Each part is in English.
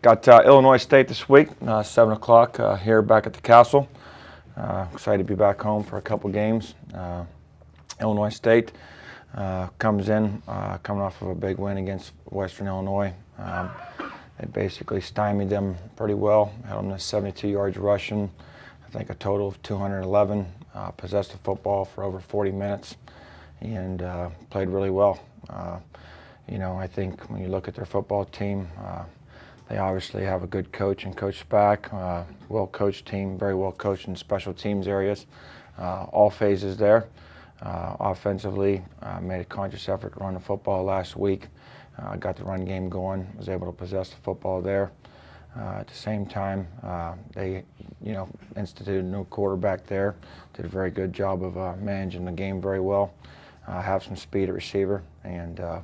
Got Illinois State this week, 7 o'clock here back at the Castle. Excited to be back home for a couple games. Illinois State comes in, coming off of a big win against Western Illinois. They basically stymied them pretty well, held them to 72 yards rushing, I think a total of 211, possessed the football for over 40 minutes, and played really well. I think when you look at their football team, they obviously have a good coach and Coach Spack, well-coached team, very well-coached in special teams areas, all phases there. Offensively, made a conscious effort to run the football last week. Got the run game going, was able to possess the football there. At the same time, they, instituted a new quarterback there. Did a very good job of managing the game very well. Have some speed at receiver and a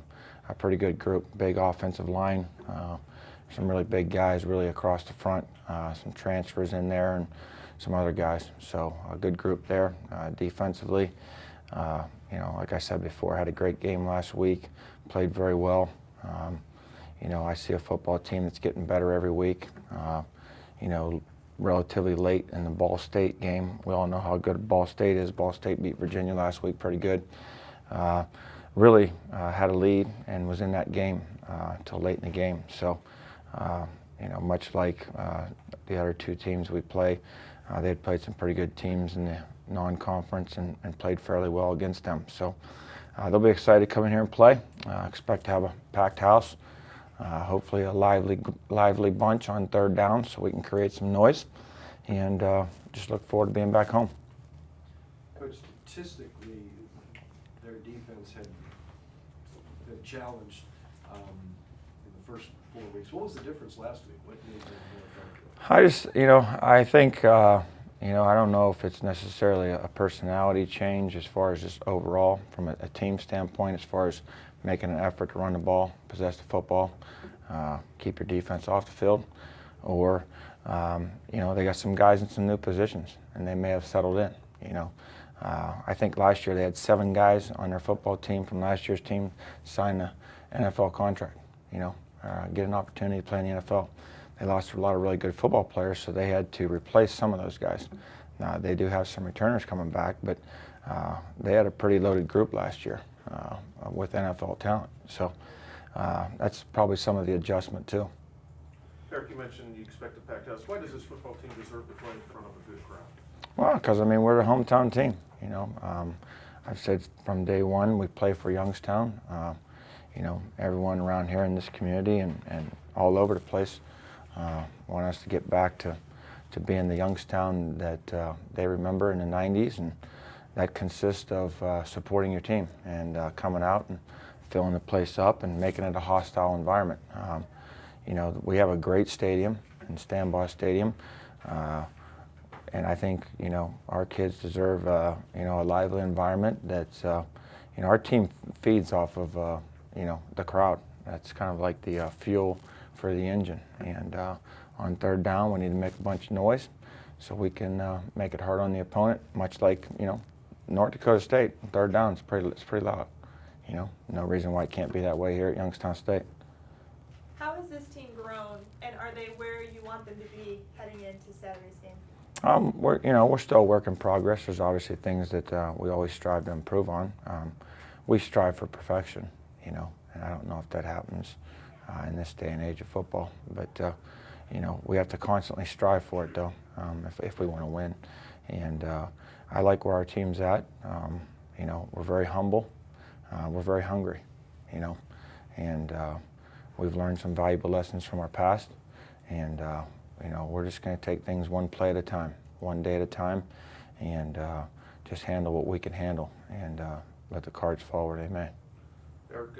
pretty good group, big offensive line. Some really big guys really across the front, some transfers in there and some other guys. So a good group there. Defensively, like I said before, had a great game last week, played very well. I see a football team that's getting better every week. Relatively late in the Ball State game. We all know how good Ball State is. Ball State beat Virginia last week pretty good. Really had a lead and was in that game till late in the game. So, much like the other two teams we play, they had played some pretty good teams in the non-conference and played fairly well against them. So they'll be excited to come in here and play. Expect to have a packed house, hopefully a lively bunch on third down so we can create some noise, and just look forward to being back home. Coach, statistically, their defense had been challenged in the first 4 weeks. What was the difference last week? What made them more effective? I think, I don't know if it's necessarily a personality change as far as just overall from a team standpoint, as far as making an effort to run the ball, possess the football, keep your defense off the field, or, they got some guys in some new positions and they may have settled in, I think last year they had 7 guys on their football team from last year's team sign the NFL contract, get an opportunity to play in the NFL. They lost a lot of really good football players, so they had to replace some of those guys. Now, they do have some returners coming back, but they had a pretty loaded group last year with NFL talent. So that's probably some of the adjustment, too. Eric, you mentioned you expect a packed house. Why does this football team deserve to play in front of a good crowd? Well, because, we're the hometown team, I've said from day one we play for Youngstown. Everyone around here in this community and all over the place want us to get back to being the Youngstown that they remember in the 90s, and that consists of supporting your team and coming out and filling the place up and making it a hostile environment. We have a great stadium in Stambaugh Stadium, and I think our kids deserve a lively environment. That's our team feeds off of the crowd. That's kind of like the fuel for the engine, and on third down we need to make a bunch of noise so we can make it hard on the opponent, much like North Dakota State. Third down it's pretty loud. No reason why it can't be that way here at Youngstown State. How has this team grown, and are they where you want them to be heading into Saturday's game? We're still a work in progress. There's obviously things that we always strive to improve on. We strive for perfection, and I don't know if that happens in this day and age of football. But, we have to constantly strive for it, though, if we want to win. And I like where our team's at. We're very humble. We're very hungry, and we've learned some valuable lessons from our past. And, we're just going to take things one play at a time, one day at a time, and just handle what we can handle and let the cards fall where they may. Eric,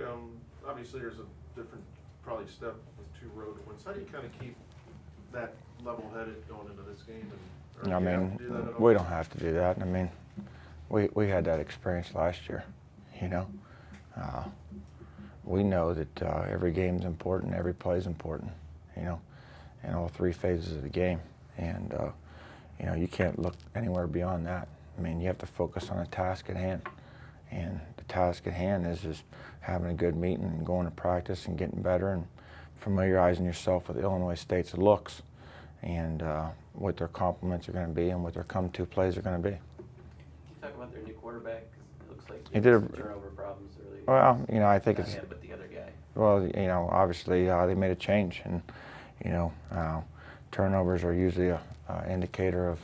obviously there's a different probably step with 2 road wins. How do you kind of keep that level-headed going into this game? We don't have to do that. We had that experience last year, We know that every game's important, every play's important, in all 3 phases of the game. And, you can't look anywhere beyond that. You have to focus on the task at hand. And the task at hand is just having a good meeting and going to practice and getting better and familiarizing yourself with Illinois State's looks and what their compliments are going to be and what their come-to plays are going to be. Can you talk about their new quarterback? 'Cause it looks like He he did had a- some turnover problems earlier. Well, you know, I think Not it's, him, but the other guy. well, you know, obviously they made a change, and you know, turnovers are usually a indicator of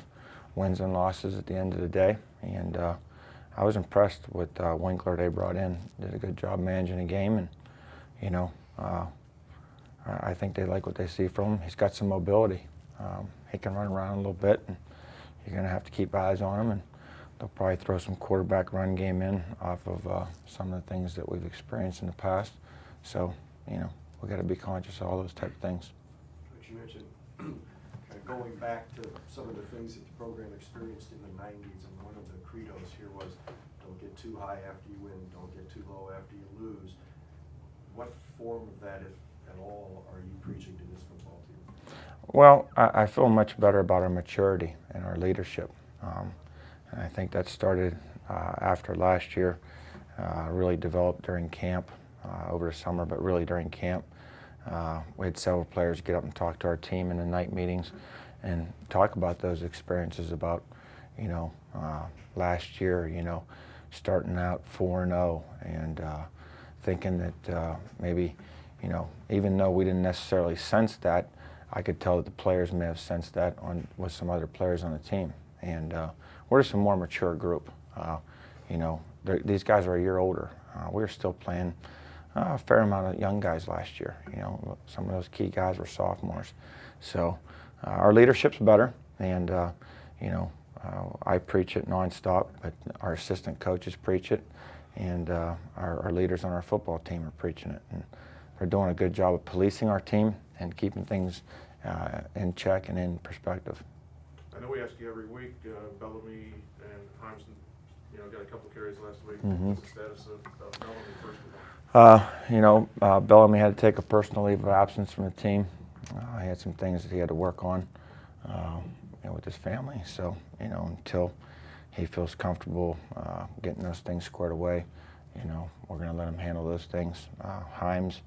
wins and losses at the end of the day. And I was impressed with Winkler they brought in. Did a good job managing the game, and you know, I think they like what they see from him. He's got some mobility. He can run around a little bit, and you're going to have to keep eyes on him. And they'll probably throw some quarterback run game in off of some of the things that we've experienced in the past. So, you know, we got to be conscious of all those type of things. But you mentioned kind of going back to some of the things that the program experienced in the 90s, and one of the credos here was don't get too high after you win, don't get too low after you lose. What form of that, if at all, are you preaching to this football team? Well, I feel much better about our maturity and our leadership. And I think that started after last year, really developed during camp over the summer, but really during camp. We had several players get up and talk to our team in the night meetings and talk about those experiences about, you know, last year, you know, starting out 4-0 and thinking that maybe, you know, even though we didn't necessarily sense that, I could tell that the players may have sensed that with some other players on the team. And we're just a more mature group. You know, these guys are a year older. We were still playing a fair amount of young guys last year. You know, some of those key guys were sophomores. So our leadership's better, and you know, I preach it nonstop, but our assistant coaches preach it, and our leaders on our football team are preaching it. And they're doing a good job of policing our team and keeping things in check and in perspective. I know we ask you every week, Bellamy and Hines, you know, got a couple carries last week. Mhm. What's the status of Bellamy first of all? You know, Bellamy had to take a personal leave of absence from the team. He had some things that he had to work on, you know, with his family. So, you know, until he feels comfortable getting those things squared away, you know, we're going to let him handle those things. Hines,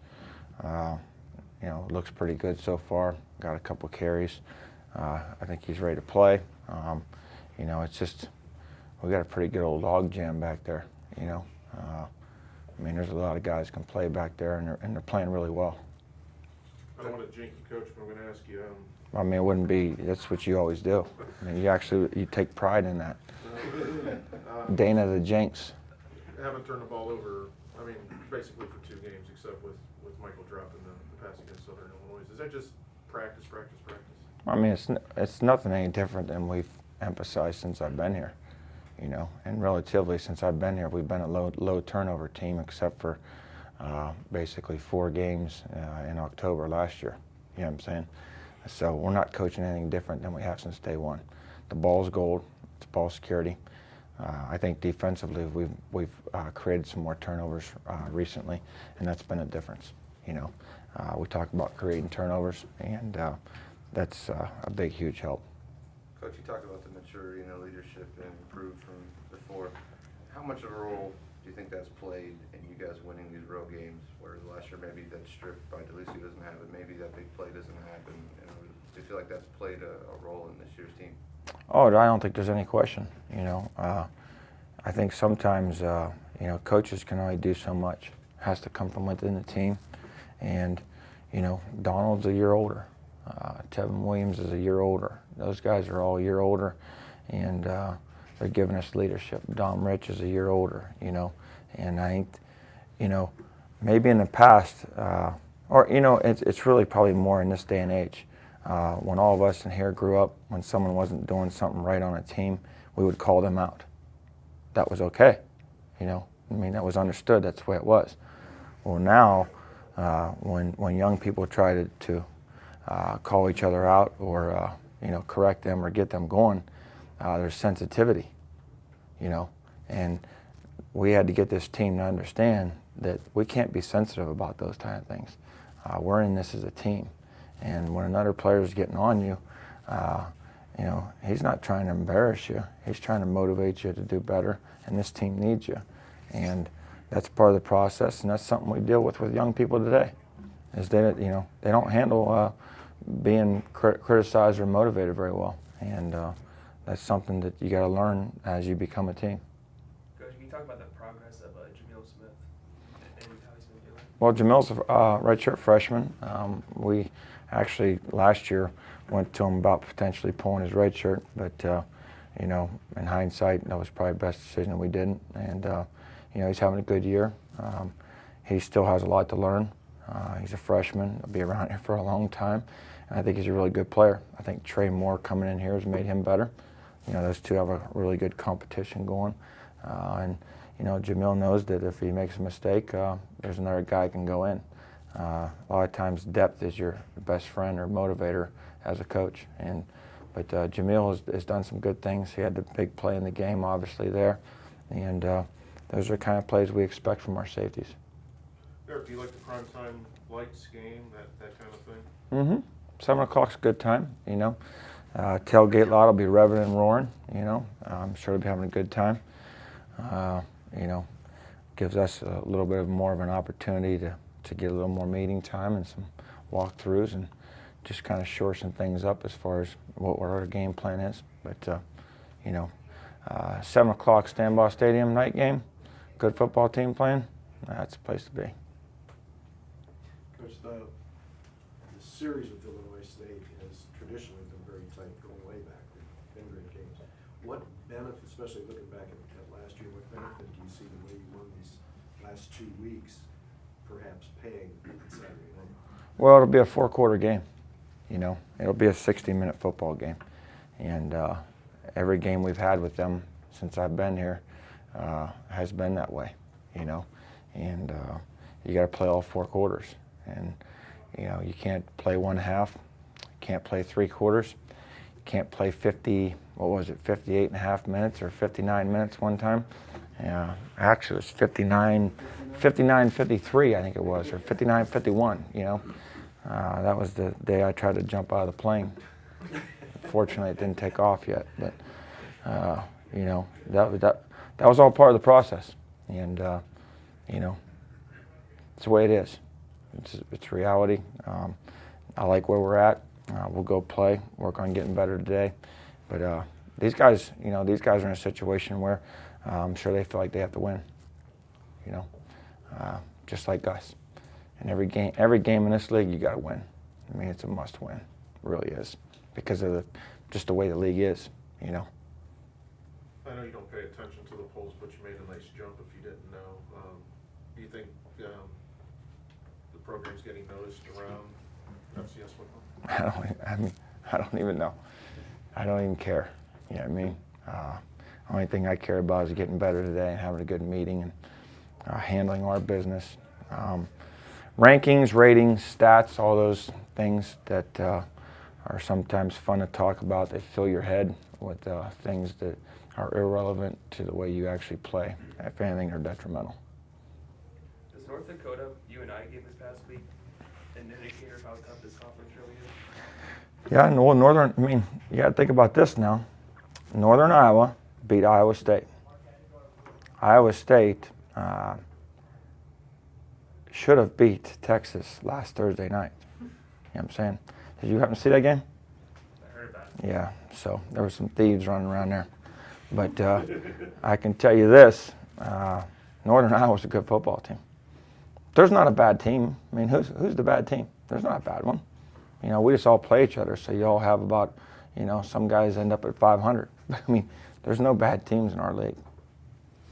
you know, looks pretty good so far. Got a couple carries. I think he's ready to play. You know, it's just we got a pretty good old log jam back there. You know, I mean, there's a lot of guys can play back there, and they're playing really well. I don't want to jinx you, Coach, but I'm going to ask you. I mean, it wouldn't be. That's what you always do. I mean, you take pride in that. Dana the jinx. Haven't turned the ball over, I mean, basically for 2 games, except with Michael dropping the pass against Southern Illinois. Is that just practice? I mean, it's nothing any different than we've emphasized since I've been here. You know, and relatively since I've been here, we've been a low turnover team, except for basically 4 games in October last year. You know what I'm saying? So we're not coaching anything different than we have since day one. The ball's gold. It's ball security. I think defensively we've created some more turnovers recently, and that's been a difference. You know, we talk about creating turnovers, and that's a big, huge help. Coach, you talked about the maturity and the leadership and improved from before. How much of a role do you think that's played in you guys winning these road games, where last year maybe that strip by DeLucio doesn't happen, maybe that big play doesn't happen? Do you feel like that's played a role in this year's team? Oh, I don't think there's any question. You know, I think sometimes you know, coaches can only do so much. It has to come from within the team, and you know, Donald's a year older. Tevin Williams is a year older. Those guys are all a year older, and they're giving us leadership. Dom Rich is a year older, you know, and I think, you know, maybe in the past, or you know, it's really probably more in this day and age. When all of us in here grew up, when someone wasn't doing something right on a team, we would call them out. That was okay, you know. I mean, that was understood. That's the way it was. Well, now, when young people try to call each other out or you know, correct them or get them going, there's sensitivity, you know, and we had to get this team to understand that we can't be sensitive about those kind of things. We're in this as a team, and when another player is getting on you, you know, he's not trying to embarrass you. He's trying to motivate you to do better, and this team needs you, and that's part of the process, and that's something we deal with young people today. is that they don't handle being criticized or motivated very well, and that's something that you got to learn as you become a team. Coach, can you talk about the progress of Jamel Smith and how he's been doing? Well, Jamel's a redshirt freshman. We actually last year went to him about potentially pulling his red shirt, but in hindsight, that was probably the best decision we didn't. And he's having a good year. He still has a lot to learn. He's a freshman. He'll be around here for a long time. And I think he's a really good player. I think Trey Moore coming in here has made him better. Those two have a really good competition going. And Jamel knows that if he makes a mistake, there's another guy can go in. A lot of times depth is your best friend or motivator as a coach. But Jamel has done some good things. He had the big play in the game, obviously, there. And those are the kind of plays we expect from our safeties. Eric, do you like the primetime lights game, that kind of thing? Mm-hmm. 7 o'clock's a good time, Tailgate lot will be revving and roaring, I'm sure they'll be having a good time. Gives us a little bit more of an opportunity to get a little more meeting time and some walkthroughs and just kind of shore some things up as far as what our game plan is. But, 7 o'clock Stambaugh Stadium night game, good football team playing, that's a place to be. Coach, the series with Illinois State has traditionally been very tight going way back. They've been great games. What benefit, especially looking back at last year, what benefit do you see the way you won these last 2 weeks perhaps paying Saturday night? Well, it'll be a 4-quarter game. It'll be a 60-minute football game. And every game we've had with them since I've been here has been that way, And you got to play all 4 quarters. And, you can't play 1/2, can't play 3 quarters, can't play 58 and a half minutes or 59 minutes one time. Actually, it was 59-53, I think it was, or 59-51, That was the day I tried to jump out of the plane. Fortunately, it didn't take off yet, but, that was all part of the process. And, it's the way it is. It's reality. I like where we're at. We'll go play, work on getting better today. But these guys are in a situation where I'm sure they feel like they have to win. Just like us. And every game in this league, you got to win. I mean, it's a must-win. It really is, because of just the way the league is. I know you don't pay attention to the polls, but you made a nice jump if you didn't know. Do you think the program's getting noticed around FCS football? I don't even know. I don't even care. You know what I mean? The only thing I care about is getting better today and having a good meeting and handling our business. Rankings, ratings, stats, all those things that are sometimes fun to talk about. They fill your head with things that are irrelevant to the way you actually play. If anything, they're detrimental. Does North Dakota UNI game this past week an indicator of how tough this conference really is? Yeah, Northern, you got to think about this now. Northern Iowa beat Iowa State. Iowa State should have beat Texas last Thursday night. You know what I'm saying? Did you happen to see that game? I heard about it. Yeah, so there were some thieves running around there. But I can tell you this, Northern Iowa's a good football team. There's not a bad team. Who's the bad team? There's not a bad one. We just all play each other, so you all have about, some guys end up at 500. There's no bad teams in our league.